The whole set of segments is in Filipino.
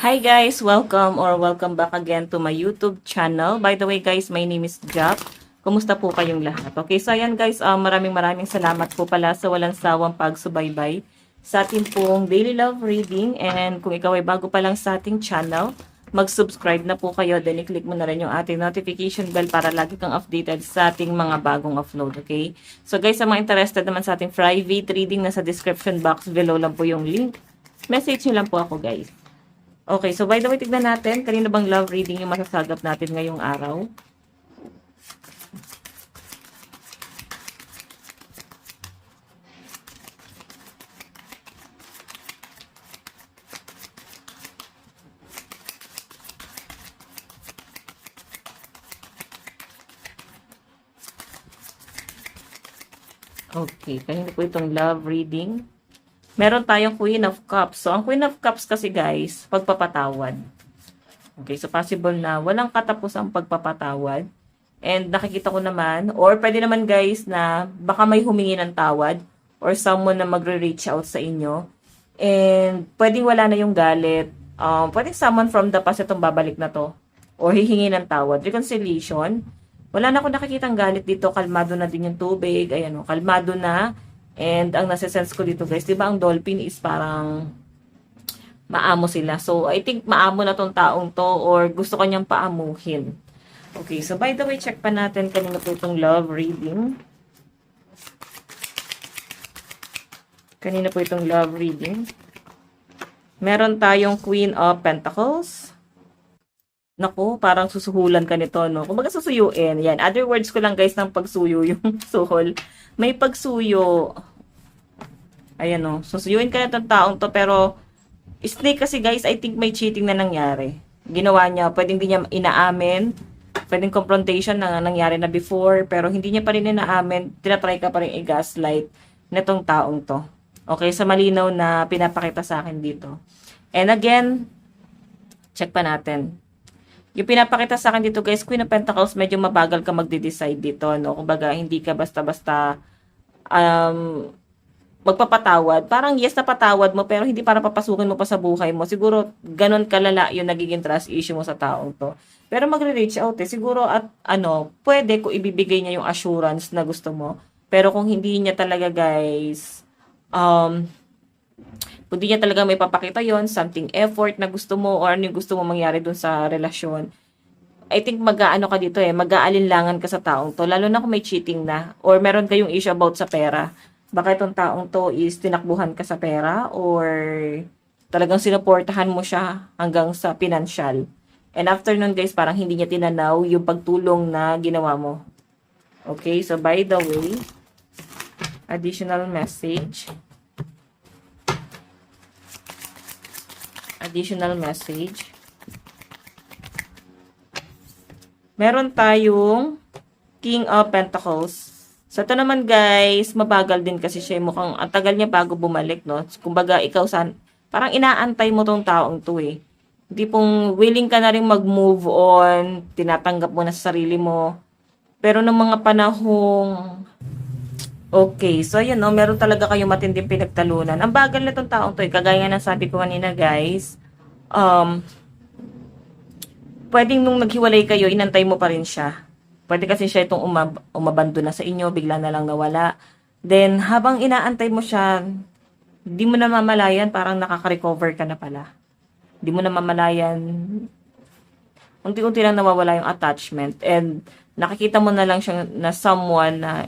Hi guys! Welcome back again to my YouTube channel. By the way guys, my name is Jap. Kumusta po kayong lahat? Okay, so ayan guys, maraming salamat po pala sa walang sawang pagsubaybay sa ating pong daily love reading. And kung ikaw ay bago pa lang sa ating channel, mag-subscribe na po kayo. Then i-click mo na rin yung ating notification bell para lagi kang updated sa ating mga bagong upload. Okay? So guys, sa mga interested naman sa ating private reading, nasa description box below lang po yung link. Message nyo lang po ako guys. Okay, so by the way, tignan natin, kanina bang love reading yung masasagap natin ngayong araw? Okay, kanina po itong love reading. Meron tayong Queen of Cups. So, ang Queen of Cups kasi guys, pagpapatawad. Okay, so possible na walang katapusang pagpapatawad. And nakikita ko naman, or pwede naman guys na baka may humingi ng tawad or someone na magre-reach out sa inyo. And pwedeng wala na yung galit. Pwedeng someone from the past itong babalik na to. Or hihingi ng tawad. Reconciliation. Wala na akong nakikitang galit dito. Kalmado na din yung tubig. Ayan o, kalmado na. And ang nasa-sense ko dito guys, di ba ang dolphin is parang maamo sila. So, I think maamo na tong taong to or gusto kanyang paamuhin. Okay, so by the way, check pa natin kanina po itong love reading. Kanina po itong love reading. Meron tayong Queen of Pentacles. Naku, parang susuhulan ka nito, no? Kung baga susuyuin. Yan, other words ko lang guys ng pagsuyo yung suhol. May pagsuyo. Ayan o. Susuyuin ka na itong taong to. Pero, snake kasi guys, I think may cheating na nangyari. Ginawa niya. Pwedeng hindi niya inaamin. Pwedeng confrontation na nangyari na before. Pero hindi niya pa rin inaamin. Tinatry ka pa rin i-gaslight nitong taong to. Okay, sa malinaw na pinapakita sa akin dito. And again, check pa natin. Yung pinapakita sa akin dito guys, Queen of Pentacles, medyo mabagal ka magde-decide dito, no? Kumbaga, hindi ka basta-basta magpapatawad. Parang yes, napatawad mo, pero hindi para papasukin mo pa sa buhay mo. Siguro, ganun kalala yung nagiging trust issue mo sa taong to. Pero magre-reach out eh. Siguro at pwede kung ibibigay niya yung assurance na gusto mo. Pero kung hindi niya talaga guys, kung di niya talaga may papakita yon, something effort na gusto mo or ano yung gusto mo mangyari dun sa relasyon, I think mag-aano ka dito mag-aalinlangan ka sa taong to, lalo na kung may cheating na or meron kayong issue about sa pera. Baka itong taong to is tinakbuhan ka sa pera or talagang sinuportahan mo siya hanggang sa financial. And after nun guys, parang hindi niya tinanaw yung pagtulong na ginawa mo. Okay, so by the way, additional message. Meron tayong King of Pentacles. So, ito naman guys, mabagal din kasi siya. Mukhang ang tagal niya bago bumalik, no? Kumbaga, ikaw parang inaantay mo tong taong to eh. Hindi pong willing ka na rin mag-move on, tinatanggap mo na sa sarili mo. Pero ng mga panahong okay, so yun no, meron talaga kayong matinding pinagtalunan. Ang bagal na tong taong to, kagaya nga ng sabi ko kanina guys, pwedeng nung naghiwalay kayo, inantay mo pa rin siya. Pwede kasi siya itong umabando na sa inyo, bigla na lang nawala. Then, habang inaantay mo siya, di mo na mamalayan, parang nakaka-recover ka na pala. Di mo na mamalayan, unti-unti lang nawawala yung attachment. And, nakikita mo na lang siya na someone na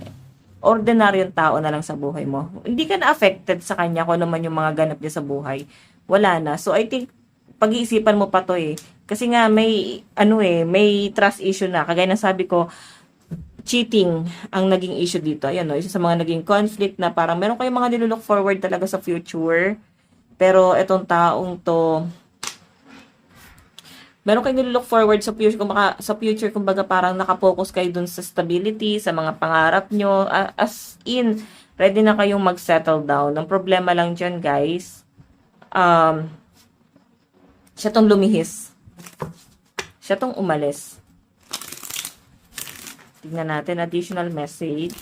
ordinaryong tao na lang sa buhay mo. Hindi ka na affected sa kanya kung ano man yung mga ganap niya sa buhay. Wala na. So, I think, pag-iisipan mo pa to eh. Kasi nga, may trust issue na. Kagaya ng sabi ko, cheating ang naging issue dito. Ayan no, isa sa mga naging conflict na parang meron kayong mga nilook forward talaga sa future. Pero, etong taong to, meron kayong nilook forward sa future, kumbaga parang nakapokus kayo dun sa stability, sa mga pangarap nyo, as in, ready na kayong mag-settle down. Ang problema lang dyan, guys, siya tong lumihis. Siya tong umalis. Tignan natin, additional message.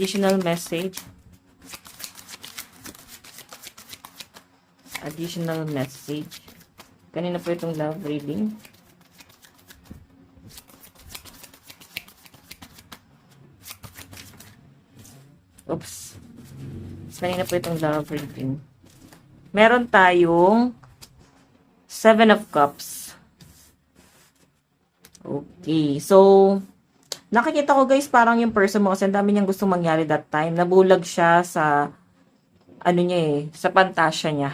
Additional message. Additional message. Kanina po itong love reading. Oops. Kanina po itong love reading. Meron tayong Seven of Cups. Okay. So, nakikita ko guys, parang yung person mo kasi ang dami niyang gusto mangyari that time. Nabulag siya sa, ano niya sa pantasya niya.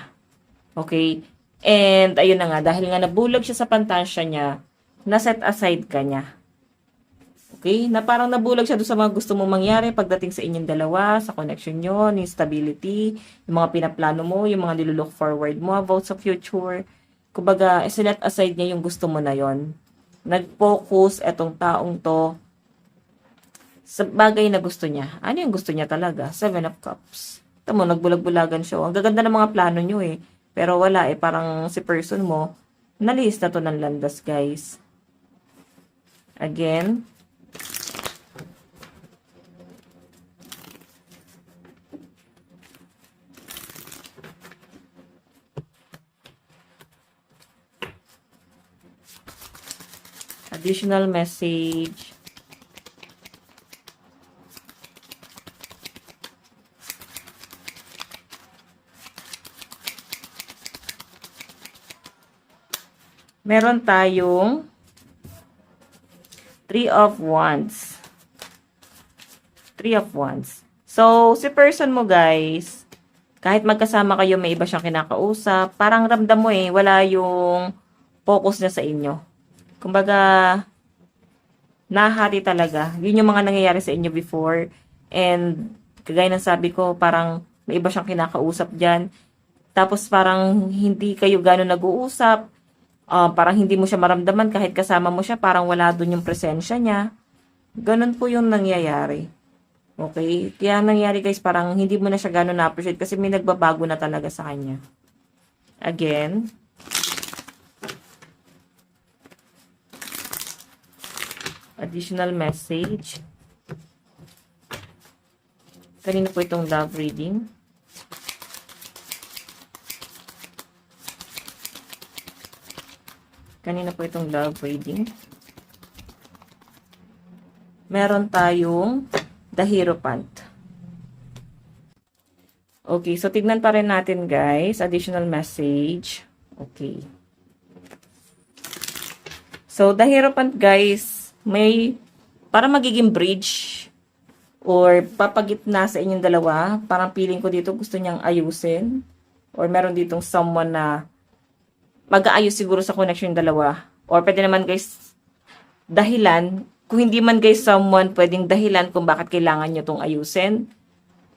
Okay? And, ayun na nga, dahil nga nabulag siya sa pantasya niya, na-set aside ka niya. Okay? Na parang nabulag siya doon sa mga gusto mong mangyari pagdating sa inyong dalawa, sa connection nyo, yung stability, yung mga pinaplano mo, yung mga nilulook forward mo about sa future. Kumbaga, sinet aside niya yung gusto mo na yon. Nag-focus etong taong to sa bagay na gusto niya. Ano yung gusto niya talaga? Seven of Cups. Ito mo, nagbulag-bulagan siya. Ang gaganda ng mga plano nyo Pero wala parang si person mo, nalis na to ng landas, guys. Again. Additional message. Meron tayong Three of Wands. Three of Wands. So, si person mo guys, kahit magkasama kayo, may iba siyang kinakausap, parang ramdam mo wala yung focus niya sa inyo. Kumbaga, nahati talaga. Yun yung mga nangyayari sa inyo before. And, kagaya ng sabi ko, parang may iba siyang kinakausap dyan. Tapos, parang hindi kayo gano'n nag-uusap. Parang hindi mo siya maramdaman kahit kasama mo siya, parang wala dun yung presensya niya. Ganun po yung nangyayari. Okay? Kaya nangyayari guys, parang hindi mo na siya gano'n na-appreciate kasi may nagbabago na talaga sa kanya. Again. Additional message. Kanina po itong love reading. Kanina po itong love reading. Meron tayong The Hierophant. Okay, so tignan pa rin natin guys. Additional message. Okay. So, The Hierophant guys, may para magiging bridge or papagitna sa inyong dalawa. Parang feeling ko dito gusto niyang ayusin. Or meron ditong someone na mag-aayos siguro sa connection yung dalawa. Or pwede naman guys, dahilan. Kung hindi man guys someone, pwedeng dahilan kung bakit kailangan nyo itong ayusin.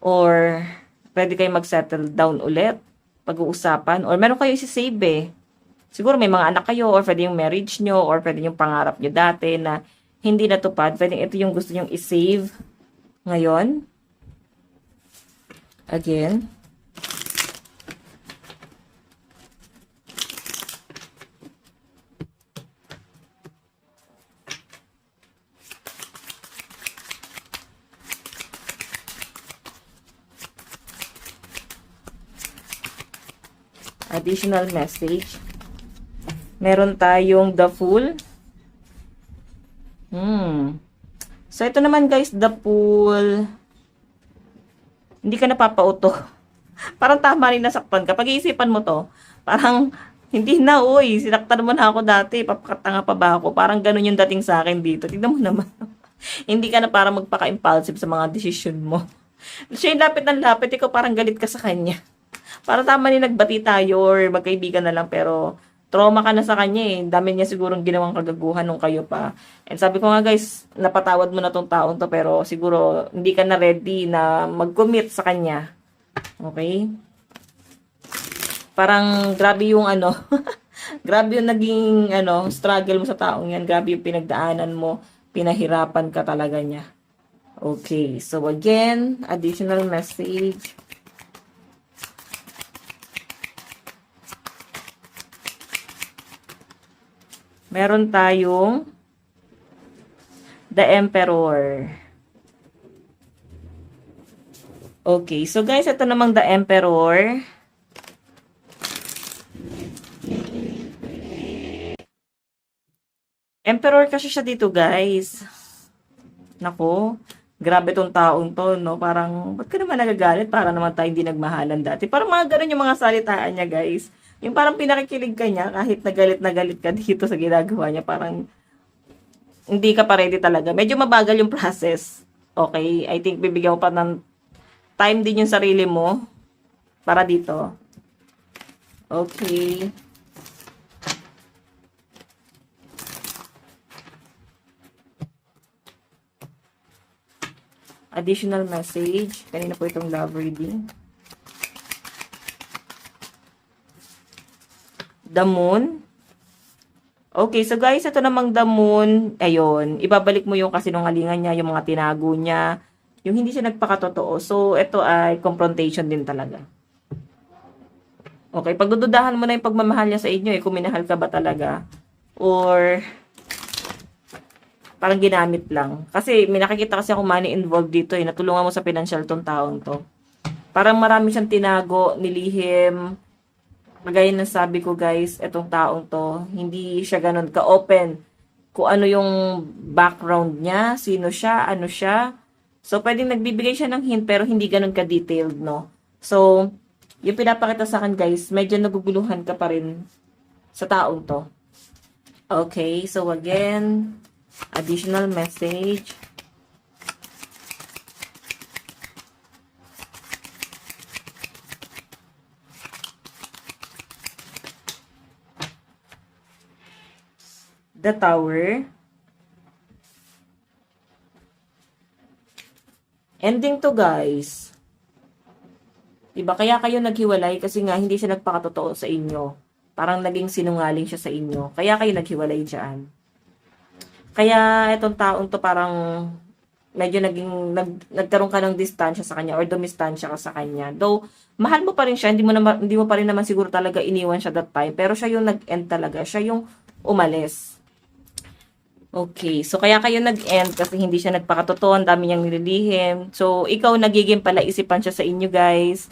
Or pwede kayo mag-settle down ulit. Pag-uusapan. Or meron kayo isi-save Siguro may mga anak kayo, or pwede yung marriage nyo, or pwede yung pangarap nyo dati na hindi natupad. Pwede ito yung gusto nyong i-save ngayon. Again. Additional message. Meron tayong The Fool. So, ito naman guys, The Fool. Hindi ka napapauto. Parang tama rin nasaktan ka. Pag-iisipan mo to, parang, hindi na, sinaktan mo na ako dati. Papakatanga pa ba ako? Parang ganun yung dating sa akin dito. Tignan mo naman. Hindi ka na parang magpaka-impulsive sa mga decision mo. Siya yung lapit ng lapit, ikaw parang galit ka sa kanya. Parang tama rin nagbati tayo or magkaibigan na lang, pero trauma ka na sa kanya Dami niya sigurong ginawang kagaguhan nung kayo pa. And sabi ko nga guys, napatawad mo na tong taon to, pero siguro hindi ka na ready na mag-commit sa kanya. Okay? Parang grabe yung grabe yung naging struggle mo sa taong yan. Grabe yung pinagdaanan mo. Pinahirapan ka talaga niya. Okay. So again, additional message. Meron tayong The Emperor. Okay, so guys, ito namang the Emperor. Emperor kasi siya dito, guys. Nako, grabe tong taong to, no? Parang, ba't ka naman nagagalit? Para naman tayo hindi nagmahalan dati. Parang mga ganun yung mga salitaan niya, guys. Yung parang pinakikilig ka niya, kahit na galit ka dito sa ginagawa niya, parang hindi ka pa ready talaga. Medyo mabagal yung process. Okay, I think bibigyan mo pa ng time din yung sarili mo para dito. Okay. Additional message. Kanina po itong love reading. The Moon. Okay, so guys, ito namang the Moon. Ayun, ibabalik mo yung kasinungalingan niya, yung mga tinago niya, yung hindi siya nagpakatotoo. So, ito ay confrontation din talaga. Okay, pagdududahan mo na yung pagmamahal niya sa inyo, kung minahal ka ba talaga. Or, parang ginamit lang. Kasi, may nakikita kasi ako money involved dito, natulungan mo sa financial tong taong to. Parang marami siyang tinago, nilihim. Kagaya ng sabi ko guys, etong taong to, hindi siya ganun ka-open. Kung ano yung background niya, sino siya, ano siya. So, pwedeng nagbibigay siya ng hint, pero hindi ganun ka-detailed, no? So, yung pinapakita sa akin guys, medyo naguguluhan ka pa rin sa taong to. Okay, so again, additional message. The Tower. Ending to guys. Diba? Kaya kayo naghiwalay kasi nga hindi siya nagpakatotoo sa inyo. Parang naging sinungaling siya sa inyo. Kaya kayo naghiwalay dyan. Kaya itong taong to parang medyo nagkaroon ka ng distansya sa kanya or dumistansya ka sa kanya. Though, mahal mo pa rin siya, hindi mo pa rin naman siguro talaga iniwan siya that time. Pero siya yung nag-end talaga. Siya yung umalis. Okay, so kaya kayo nag-end kasi hindi siya nagpakatotoo, ang dami niyang nililihim. So, ikaw nagiging palaisipan siya sa inyo, guys.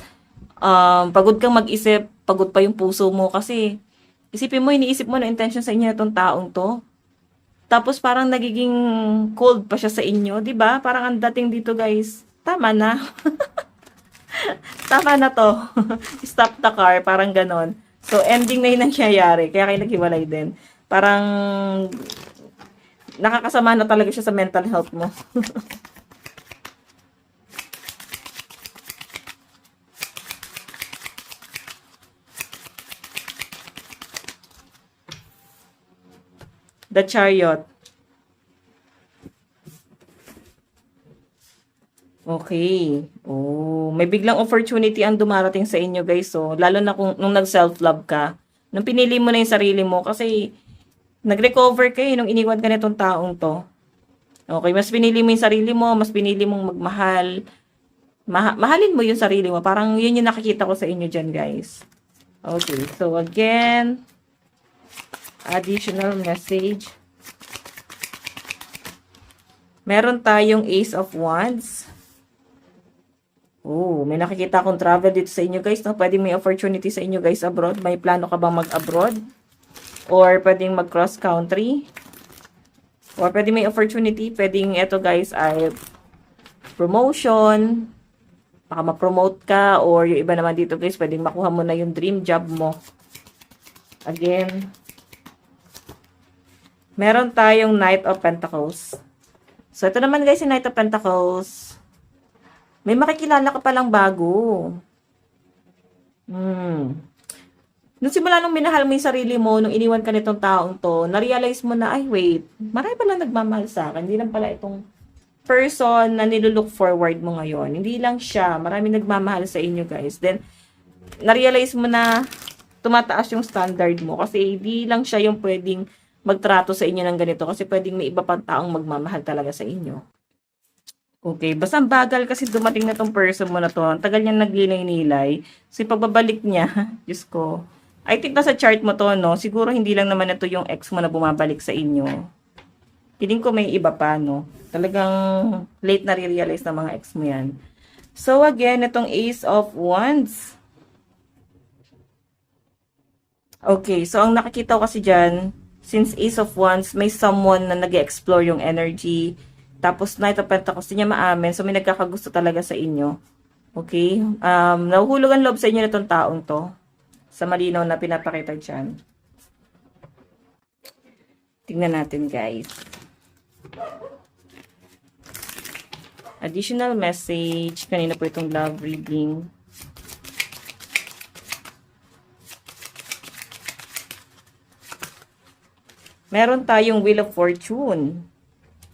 Pagod kang mag-isip, pagod pa yung puso mo kasi isipin mo, iniisip mo na intention sa inyo itong taong to. Tapos parang nagiging cold pa siya sa inyo, 'di ba? Parang ang dating dito, guys. Tama na. Tama na to. Stop the car, parang ganon. So, ending na yung nangyayari. Kaya kayo naghiwalay din. Parang nakakasama na talaga siya sa mental health mo. The Chariot. Okay. Oh, may biglang opportunity ang dumarating sa inyo, guys. So, lalo na kung nung nag-self-love ka, nung pinili mo na yung sarili mo kasi nag-recover ka nung iniwan ka nitong taong to. Okay, mas pinili mo yung sarili mo, mas pinili mong magmahal. Mahalin mo yung sarili mo. Parang yun yung nakikita ko sa inyo dyan, guys. Okay, so again, additional message. Meron tayong Ace of Wands. Oh, may nakikita akong travel dito sa inyo, guys. No? Pwedeng may opportunity sa inyo, guys, abroad. May plano ka bang mag-abroad? Or pwedeng mag-cross country? Or pwedeng may opportunity. Pwedeng ito, guys, ay promotion. Baka ma-promote ka. Or yung iba naman dito, guys, pwedeng makuha mo na yung dream job mo. Again, meron tayong Knight of Pentacles. So, ito naman, guys, yung Knight of Pentacles. May makikilala ka palang bago. Nung simula nung minahal mo yung sarili mo, nung iniwan ka nitong taong to, na-realize mo na, ay wait, marami pala nagmamahal sa akin. Hindi lang pala itong person na nilulook forward mo ngayon. Hindi lang siya. Marami nagmamahal sa inyo, guys. Then, na-realize mo na tumataas yung standard mo. Kasi hindi lang siya yung pwedeng magtrato sa inyo ng ganito. Kasi pwedeng may iba pang taong magmamahal talaga sa inyo. Okay, basta ang bagal kasi dumating na tong person mo na to. Ang tagal niya naglinay-nilay. Kasi pagbabalik niya, Diyos ko, I think nasa chart mo to, no? Siguro hindi lang naman ito yung ex mo na bumabalik sa inyo. Piling ko may iba pa, no? Talagang late na re-realize ng mga ex mo yan. So, again, itong Ace of Wands. Okay, so ang nakikita ko kasi dyan, since Ace of Wands, may someone na nag-explore yung energy. Tapos Knight of Pentacles, di niya maamin. So, may nagkakagusto talaga sa inyo. Okay? Nahuhulog ang loob sa inyo na itong taong to. Sa malinaw na pinapakita dyan. Tingnan natin, guys. Additional message. Kanina po itong love reading. Meron tayong Wheel of Fortune.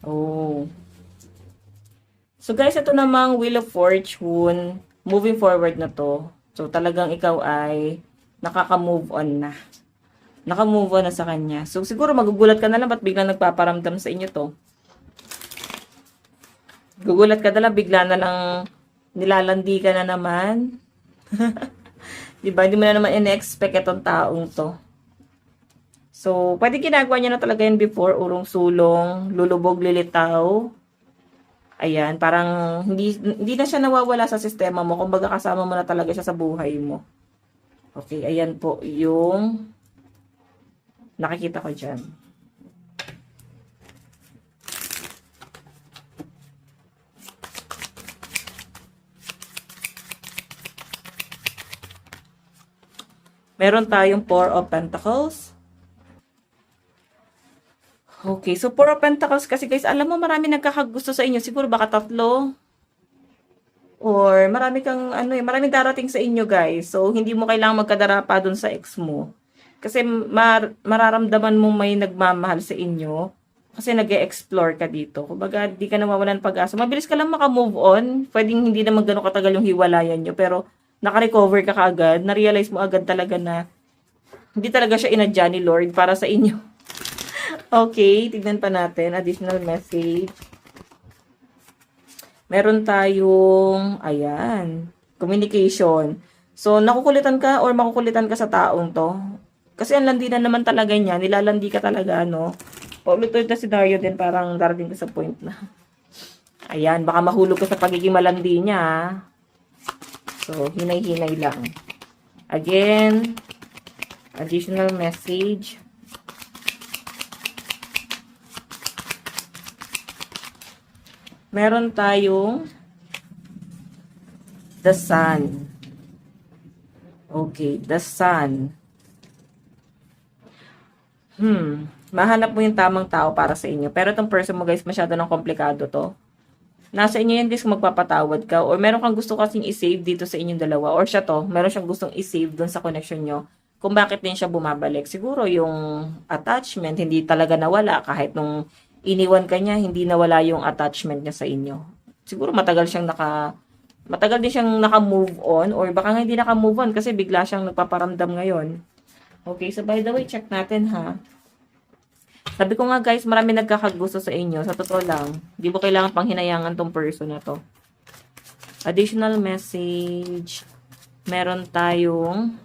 Oh. So guys, ito namang Wheel of Fortune, moving forward na to. So talagang ikaw ay nakaka-move on na. Naka-move on na sa kanya. So siguro magugulat ka na lang ba't biglang nagpaparamdam sa inyo to. Gugulat ka na lang, bigla na lang nilalandi ka na naman. Diba? Hindi mo na naman in-expect itong taong to. So, pwede ginagawa niya na talaga yun before, urong sulong, lulubog, lilitaw. Ayan, parang hindi na siya nawawala sa sistema mo. Kumbaga kasama mo na talaga siya sa buhay mo. Okay, ayan po yung nakikita ko dyan. Meron tayong Four of Pentacles. Okay, so Four of Pentacles kasi guys, alam mo marami nagkakagusto sa inyo. Siguro baka 3 or marami kang maraming darating sa inyo guys. So hindi mo kailangang magkadarapa dun sa ex mo. Kasi mararamdaman mo may nagmamahal sa inyo kasi nag-e-explore ka dito. Kumbaga, di ka nawawalan pag-asa. Mabilis ka lang maka-move on. Pwedeng hindi naman gano'ng katagal yung hiwalayan nyo, pero naka-recover ka kaagad. Na-realize mo agad talaga na hindi talaga siya inadya ni Lord para sa inyo. Okay, tignan pa natin. Additional message. Meron tayong, ayan, communication. So, nakukulitan ka or makukulitan ka sa taong to. Kasi ang landi na naman talaga niya. Nilalandi ka talaga, no? Paulit-ulit na scenario din, parang darating ka sa point na. Ayan, baka mahulog ka sa pagiging malandi niya. So, hinay-hinay lang. Again, additional message. Meron tayong the sun. Okay, the sun. Mahanap mo yung tamang tao para sa inyo. Pero itong person mo guys, masyado ng komplikado to. Nasa inyo yan guys kung magpapatawad ka. Or meron kang gusto kasing i-save dito sa inyong dalawa. Or siya to, meron siyang gustong i-save dun sa connection nyo. Kung bakit din siya bumabalik. Siguro yung attachment, hindi talaga nawala kahit nung iniwan ka niya, hindi nawala yung attachment niya sa inyo. Siguro matagal din siyang naka-move on or baka hindi naka-move on kasi bigla siyang nagpaparamdam ngayon. Okay, so by the way, check natin ha. Sabi ko nga guys, marami nagkakagusto sa inyo. Sa totoo lang, di mo kailangan pang hinayangan tong person na to. Additional message. Meron tayong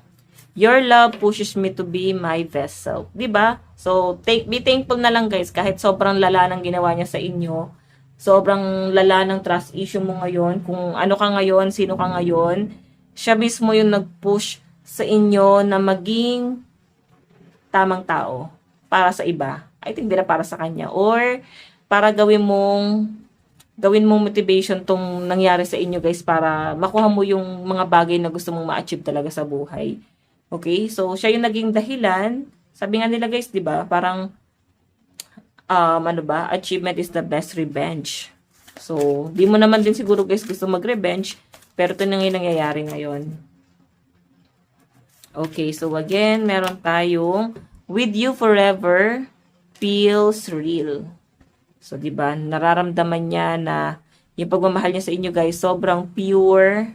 your love pushes me to be my vessel. Diba? So, be thankful na lang guys. Kahit sobrang lala ng ginawa niya sa inyo. Sobrang lala ng trust issue mo ngayon. Kung ano ka ngayon, sino ka ngayon. Siya mismo yung nag-push sa inyo na maging tamang tao para sa iba. I think hindi na para sa kanya. Or para gawin mong motivation tong nangyari sa inyo guys para makuha mo yung mga bagay na gusto mong ma-achieve talaga sa buhay. Okay? So, siya yung naging dahilan. Sabi nga nila guys, di ba? Parang, achievement is the best revenge. So, di mo naman din siguro guys gusto mag-revenge, pero ito na yung nangyayari ngayon. Okay, so again, meron tayong with you forever feels real. So, di ba? Nararamdaman niya na yung pagmamahal niya sa inyo guys, sobrang pure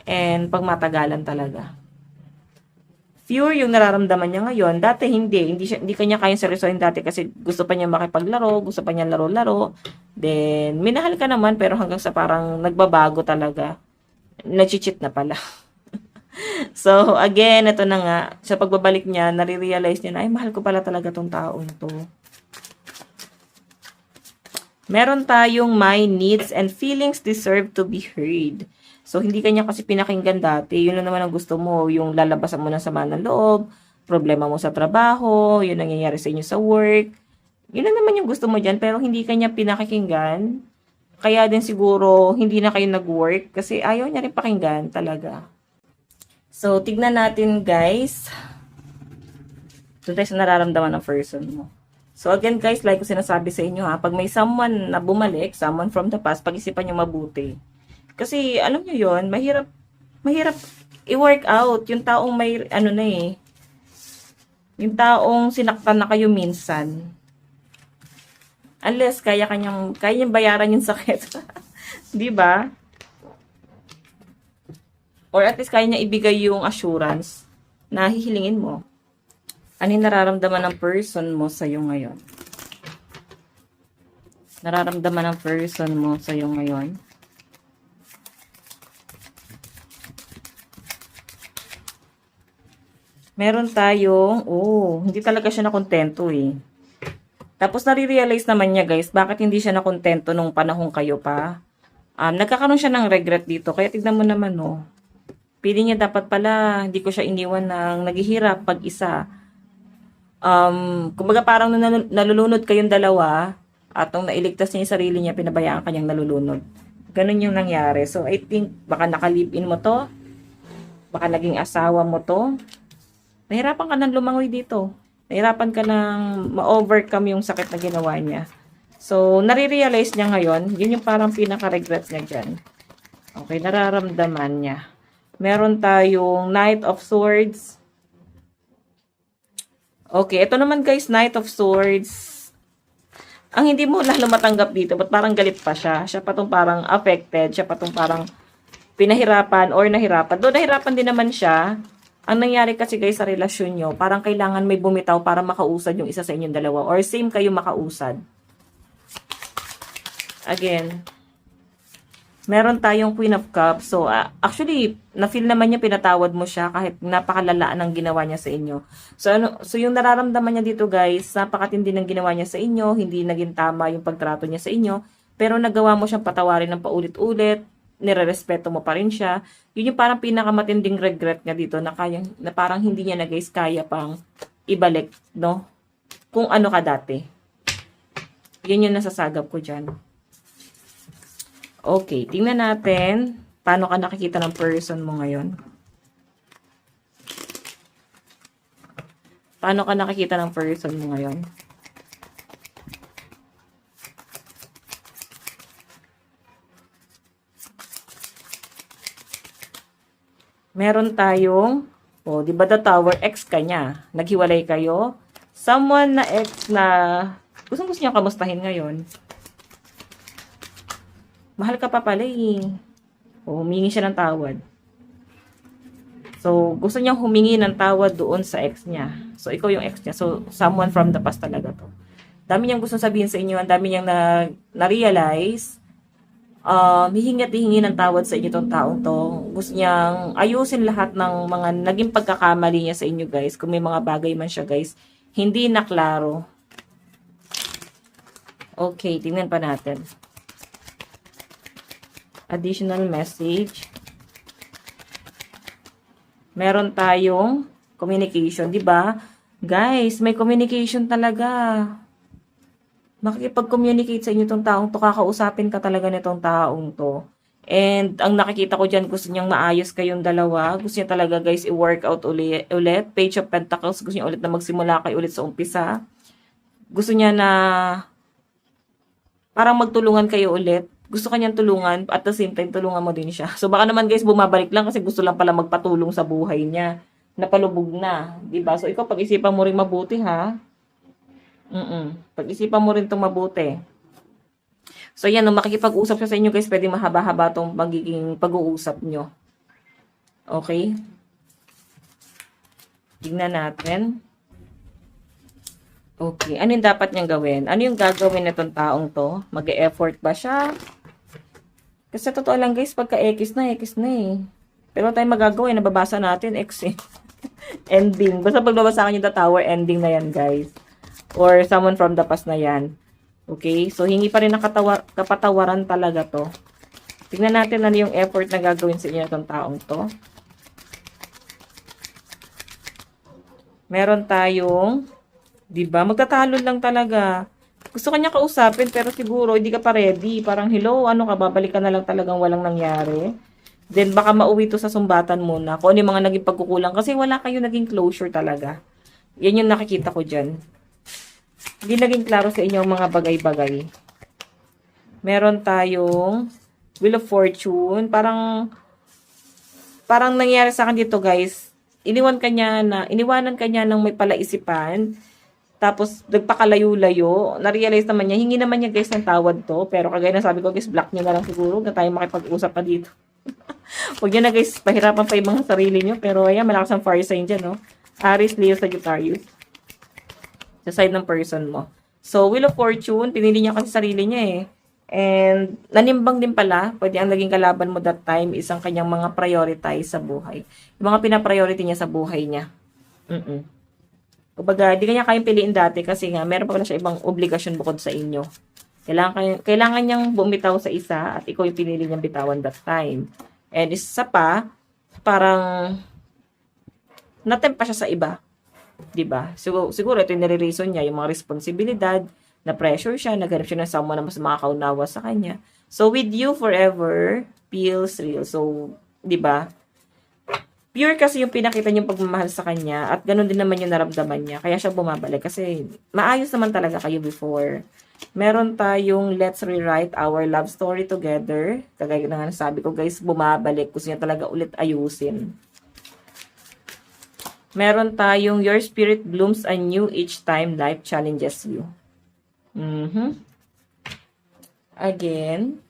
and pagmatagalan talaga. Pure yung nararamdaman niya ngayon. Dati hindi kanya kayang seryosohin dati kasi gusto pa niya makipaglaro, gusto pa niya laro-laro. Then, minahal ka naman pero hanggang sa parang nagbabago talaga. Nag-cheat na pala. So, again, ito na nga. Sa pagbabalik niya, nare-realize niya na, ay, mahal ko pala talaga tong taong to. Meron tayong my needs and feelings deserve to be heard. So, hindi kanya kasi pinakinggan dati. Yun lang naman ang gusto mo. Yung lalabasan mo ng sama ng loob, problema mo sa trabaho, yun nangyayari sa inyo sa work. Yun lang naman yung gusto mo dyan, pero hindi kanya pinakikinggan. Kaya din siguro, hindi na kayo nag-work kasi ayaw niya rin pakinggan talaga. So, tignan natin guys. Doon tayo sa nararamdaman ng person mo. So again guys, like ko sinasabi sa inyo ha, pag may someone na bumalik, someone from the past, pag-isipan nyo mabuti. Kasi alam nyo yon, mahirap i-work out yung taong may ano na eh. Yung taong sinaktan na kayo minsan. Unless kaya niyang bayaran yung sakit. 'Di ba? Or at least kaya niya ibigay yung assurance na hihilingin mo. Ano yung nararamdaman ng person mo sa iyo ngayon? Nararamdaman ng person mo sa iyo ngayon? Meron tayong, hindi talaga siya nakontento eh. Tapos nare-realize naman niya guys, bakit hindi siya nakontento nung panahon kayo pa. Nagkakaroon siya ng regret dito, kaya tignan mo naman Pili niya dapat pala, hindi ko siya iniwan ng naghihirap pag-isa. Kumbaga parang nalulunod kayong dalawa at nung nailigtas niya yung sarili niya, pinabayaan kanyang nalulunod. Ganun yung nangyari. So, I think baka nakalipin mo to. Baka naging asawa mo to. Nahirapan ka nang lumangoy dito. Nahirapan ka nang ma-overcome yung sakit na ginawa niya. So, nare-realize niya ngayon, yun yung parang pinaka-regret niya dyan. Okay, nararamdaman niya. Meron tayong Knight of Swords. Okay, ito naman guys, Knight of Swords. Ang hindi mo lalo matanggap dito, but parang galit pa siya. Siya pa tong parang affected, siya pa tong parang pinahirapan or nahirapan. Doon nahirapan din naman siya. Ang nangyari kasi guys sa relasyon nyo, parang kailangan may bumitaw para makausad yung isa sa inyong dalawa. Or same kayo makausad. Again, meron tayong Queen of Cups. So, actually, na-feel naman niya, pinatawad mo siya kahit napakalalaan ang ginawa niya sa inyo. So, yung nararamdaman niya dito guys, napakatindi ng ginawa niya sa inyo, hindi naging tama yung pagtrato niya sa inyo, pero nagawa mo siyang patawarin ng paulit-ulit, nire-respeto mo pa rin siya. Yun yung parang pinakamatinding regret niya dito na parang hindi niya na guys kaya pang ibalik, no? Kung ano ka dati. Yun yung nasasagap ko dyan. Okay, tingnan natin paano ka nakikita ng person mo ngayon. Paano ka nakikita ng person mo ngayon? Meron tayong, di ba the Tower, ex ka niya. Naghiwalay kayo. Someone na ex na gusto niya kamustahin ngayon. Mahal ka pa pala eh. Humingi siya ng tawad. So, gusto niyang humingi ng tawad doon sa ex niya. So, ikaw yung ex niya. So, someone from the past talaga to. Dami niyang gusto sabihin sa inyo. Ang dami niyang na-realize. Hihingi at hihingi ng tawad sa inyo tong taong to. Gusto niyang ayusin lahat ng mga naging pagkakamali niya sa inyo guys. Kung may mga bagay man siya guys. Hindi na klaro. Okay, tingnan pa natin. Additional message. Meron tayong communication, di ba? Guys, may communication talaga. Makikipag-communicate sa inyo tong taong to, kakausapin ka talaga nitong taong to. And ang nakikita ko diyan, gusto niyang maayos kayong dalawa. Gusto niya talaga guys i-work out ulit. Page of Pentacles, gusto niya ulit na magsimula kayo ulit sa umpisa. Gusto niya na parang magtulungan kayo ulit. Gusto kanyang tulungan, at the same time, tulungan mo din siya. So, baka naman guys, bumabalik lang kasi gusto lang pala magpatulong sa buhay niya. Napalubog na. Diba? So, ikaw, pag-isipan mo rin mabuti, ha? Pag-isipan mo rin itong mabuti. So, yan, nung makikipag-usap siya sa inyo, guys, pwede mahaba-haba itong magiging pag-uusap nyo. Okay? Tingnan natin. Okay, ano yung dapat niyang gawin? Ano yung gagawin na itong taong to? Mag-e-effort ba siya? Kasi totoo lang guys, pagka X na eh. Pero tayo magagawin, nababasa natin X eh. Ending. Basta pagbabasa ka yung The Tower, ending na yan guys. Or someone from the past na yan. Okay? So, hingi pa rin ng kapatawaran talaga to. Tingnan natin ano yung effort na gagawin sa inyo itong taong to. Meron tayong, di ba? Magtatalo lang talaga. Gusto kanya kausapin pero siguro hindi ka pa ready. Parang, hello, ano ka, babalik ka na lang talagang walang nangyari. Then, baka mauwi to sa sumbatan muna. Kung ano yung mga naging pagkukulang. Kasi wala kayo naging closure talaga. Yan yung nakikita ko dyan. Hindi naging klaro sa inyo ang mga bagay-bagay. Meron tayong Wheel of Fortune. Parang nangyari sa akin dito, guys. Iniwanan ka niya ng may palaisipan. Tapos, nagpakalayo-layo. Na-realize naman niya, hingi naman niya, guys, ng tawad to. Pero kagaya na sabi ko, guys, block niyo na lang siguro. Huwag na tayo makipag-usap pa dito. Huwag niyo na, guys, pahirapan pa yung mga sarili niyo. Pero, ayan, malakas ang fire sign dyan, no? Aries, Leo, Sagittarius. Sa side ng person mo. So, Wheel of Fortune, pinili niya kasi sarili niya eh. And, nanimbang din pala, pwede ang naging kalaban mo that time, isang kanyang mga prioritize sa buhay. Yung mga pinapriority niya sa buhay niya. Kumbaga, di kanya kayang piliin dati kasi nga, meron pa pala siya ibang obligasyon bukod sa inyo. Kailangan niyang bumitaw sa isa at ikaw yung pinili niyang bitawan that time. And isa pa, parang natempa siya sa iba. Diba? Siguro ito yung nare-reason niya, yung mga responsibilidad, na pressure siya, naghanap siya ng someone na mas makakaunawa sa kanya. So, with you forever feels real. So, diba? Pure kasi yung pinakita niyong pagmamahal sa kanya at ganun din naman yung naramdaman niya. Kaya siya bumabalik kasi maayos naman talaga kayo before. Meron tayong let's rewrite our love story together. Kagaya na nga sabi ko, guys, bumabalik. Gusto niya talaga ulit ayusin. Meron tayong your spirit blooms anew each time life challenges you. Again.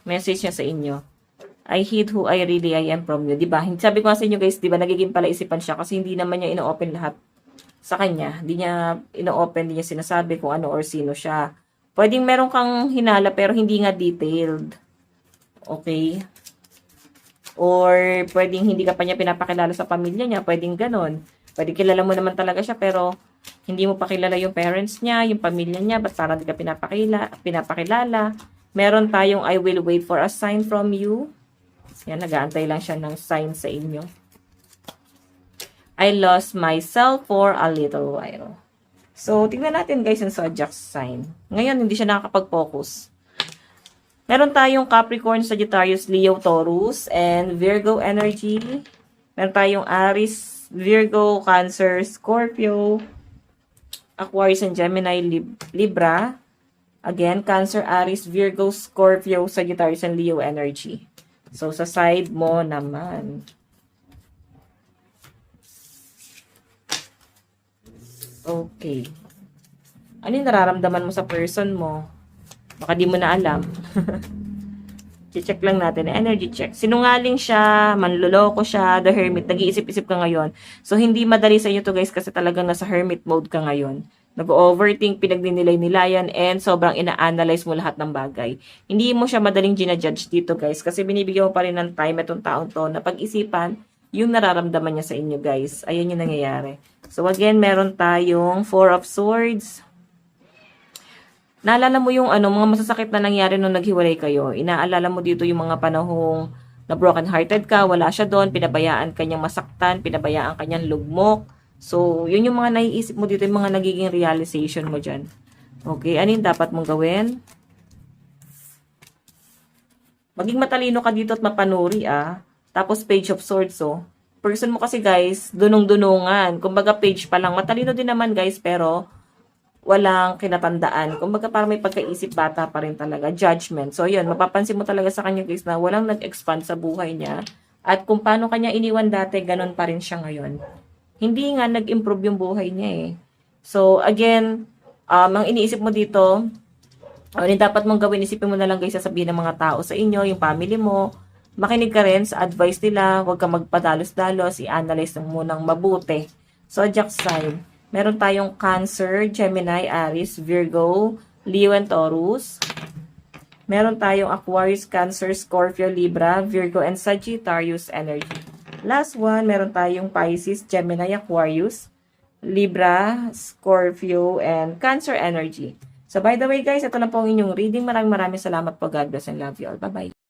Message niya sa inyo. I hid who I really am from you. Diba? Sabi ko sa inyo, guys, diba, nagiging palaisipan siya kasi hindi naman niya ino-open lahat sa kanya. Hindi niya ino-open, hindi niya sinasabi kung ano or sino siya. Pwedeng meron kang hinala pero hindi nga detailed. Okay? Or pwedeng hindi ka pa niya pinapakilala sa pamilya niya. Pwedeng ganon. Pwedeng kilala mo naman talaga siya pero hindi mo pa kilala yung parents niya, yung pamilya niya. Ba't parang hindi ka pinapakilala? Meron tayong I will wait for a sign from you. Yan, nag-aantay lang siya ng sign sa inyo. I lost myself for a little while. So, tingnan natin guys yung zodiac sign. Ngayon, hindi siya nakakapag-focus. Meron tayong Capricorn, Sagittarius, Leo, Taurus, and Virgo energy. Meron tayong Aries, Virgo, Cancer, Scorpio, Aquarius, and Gemini, Libra. Again, Cancer, Aries, Virgo, Scorpio, Sagittarius, and Leo energy. So, sa side mo naman. Okay. Ano yung nararamdaman mo sa person mo? Baka di mo na alam. Check lang natin. Energy check. Sinungaling siya, manloloko siya, the hermit. Nag-iisip-isip ka ngayon. So, hindi madali sa inyo to guys kasi talagang nasa hermit mode ka ngayon. Nag-overthink, pinagninilay-nilayan, and sobrang ina-analyze mo lahat ng bagay. Hindi mo siya madaling ginajudge dito guys kasi binibigyan mo pa rin ng time itong taong to na pag-isipan yung nararamdaman niya sa inyo guys. Ayan yung nangyayari. So, again, meron tayong Four of Swords. Naalala mo yung mga masasakit na nangyari nung naghiwalay kayo. Inaalala mo dito yung mga panahong na broken-hearted ka, wala siya doon, pinabayaan kanyang masaktan, pinabayaan kanyang lugmok. So, yun yung mga naiisip mo dito, yung mga nagiging realization mo dyan. Okay, ano yung dapat mong gawin? Maging matalino ka dito at mapanuri, Tapos, Page of Swords, person mo kasi guys, dunong-dunungan. Kumbaga page pa lang. Matalino din naman guys, pero walang kinatandaan. Kumbaga parang may pagkaisip bata pa rin talaga. Judgment. So yun, mapapansin mo talaga sa kanya guys na walang nag-expand sa buhay niya. At kung paano kanya iniwan dati, ganun pa rin siya ngayon. Hindi nga nag-improve yung buhay niya eh. So again, ang iniisip mo dito, ano dapat mong gawin, isipin mo na lang guys sasabihin ng mga tao sa inyo, yung family mo, makinig ka rin sa advice nila, huwag ka magpadalos-dalos, i-analyze mo munang mabuti. Zodiac sign, meron tayong Cancer, Gemini, Aries, Virgo, Leo, and Taurus. Meron tayong Aquarius, Cancer, Scorpio, Libra, Virgo, and Sagittarius energy. Last one, meron tayong Pisces, Gemini, Aquarius, Libra, Scorpio, and Cancer energy. So by the way guys, ito na po ang inyong reading. Maraming salamat po. God bless and love you all. Bye-bye.